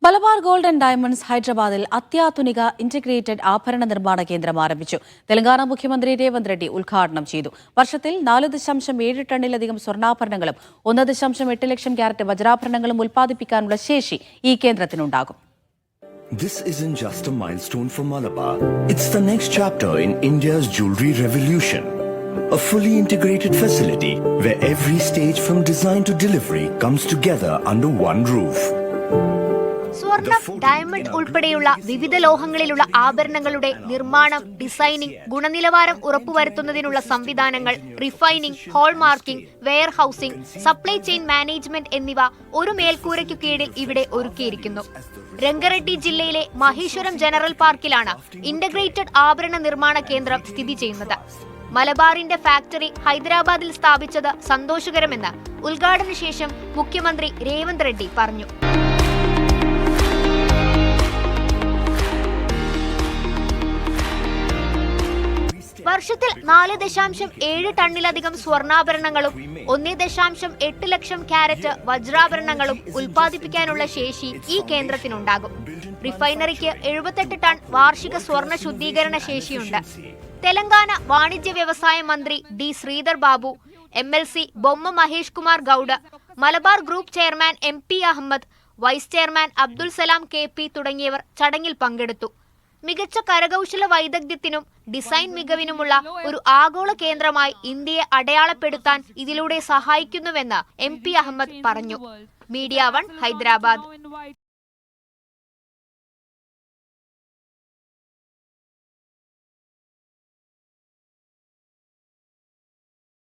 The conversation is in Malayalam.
മലബാർ ഗോൾഡ് ആൻഡ് ഡയമണ്ട്സ് ഹൈദരാബാദിൽ അത്യാധുനിക ഇന്റഗ്രേറ്റഡ് ആഭരണ നിർമ്മാണ കേന്ദ്രം ആരംഭിച്ചു. തെലങ്കാന മുഖ്യമന്ത്രി രേവന്ത് റെഡ്ഡി ഉദ്ഘാടനം ചെയ്തു. വർഷത്തിൽ 4.7 ടണ്ണിലധികം സ്വർണ്ണാഭരണങ്ങളും 1.8 ലക്ഷം ക്യാരറ്റ് വജ്രാഭരണങ്ങളും ഉൽപ്പാദിപ്പിക്കാനുള്ള ശേഷി ഈ കേന്ദ്രത്തിനുണ്ടാകും. This isn't just a milestone for Malabar. It's the next chapter in India's jewelry revolution. A fully integrated facility where every stage from design to delivery comes together under one roof. സ്വർണം, ഡയമണ്ട് ഉൾപ്പെടെയുള്ള വിവിധ ലോഹങ്ങളിലുള്ള ആഭരണങ്ങളുടെ നിർമ്മാണം, ഡിസൈനിംഗ്, ഗുണനിലവാരം ഉറപ്പുവരുത്തുന്നതിനുള്ള സംവിധാനങ്ങൾ, refining, hallmarking, warehousing, supply chain management എന്നിവ ഒരു മേൽക്കൂരയ്ക്കു കീഴിൽ ഇവിടെ ഒരുക്കിയിരിക്കുന്നു. രംഗറെഡ്ഡി ജില്ലയിലെ മഹേശ്വരം ജനറൽ പാർക്കിലാണ് ഇന്റഗ്രേറ്റഡ് ആഭരണ നിർമ്മാണ കേന്ദ്രം സ്ഥിതി ചെയ്യുന്നത്. മലബാറിന്റെ ഫാക്ടറി ഹൈദരാബാദിൽ സ്ഥാപിച്ചത് സന്തോഷകരമെന്ന് ഉദ്ഘാടന ശേഷം മുഖ്യമന്ത്രി രേവന്ത് റെഡ്ഡി പറഞ്ഞു. വർഷത്തിൽ 4.7 ടണ്ണിലധികം സ്വർണ്ണാഭരണങ്ങളും 1.8 ലക്ഷം ക്യാരറ്റ് വജ്രാഭരണങ്ങളും ഉൽപ്പാദിപ്പിക്കാനുള്ള ശേഷി ഈ കേന്ദ്രത്തിനുണ്ടാകും. റിഫൈനറിക്ക് 78 ടൺ വാർഷിക സ്വർണ്ണ ശുദ്ധീകരണ ശേഷിയുണ്ട്. തെലങ്കാന വാണിജ്യ വ്യവസായ മന്ത്രി D Sridhar Babu, MLC Bomma Mahesh Kumar Goud, Malabar group chairman MP Ahammed, vice chairman Abdul Salam KP തുടങ്ങിയവർ ചടങ്ങിൽ പങ്കെടുത്തു. മികച്ച കരകൗശല വൈദഗ്ധ്യത്തിനും ഡിസൈൻ മികവിനുമുള്ള ഒരു ആഗോള കേന്ദ്രമായി ഇന്ത്യയെ അടയാളപ്പെടുത്താൻ ഇതിലൂടെ സഹായിക്കുന്നുവെന്ന് MP അഹമ്മദ് പറഞ്ഞു. മീഡിയ 1 ഹൈദരാബാദ്.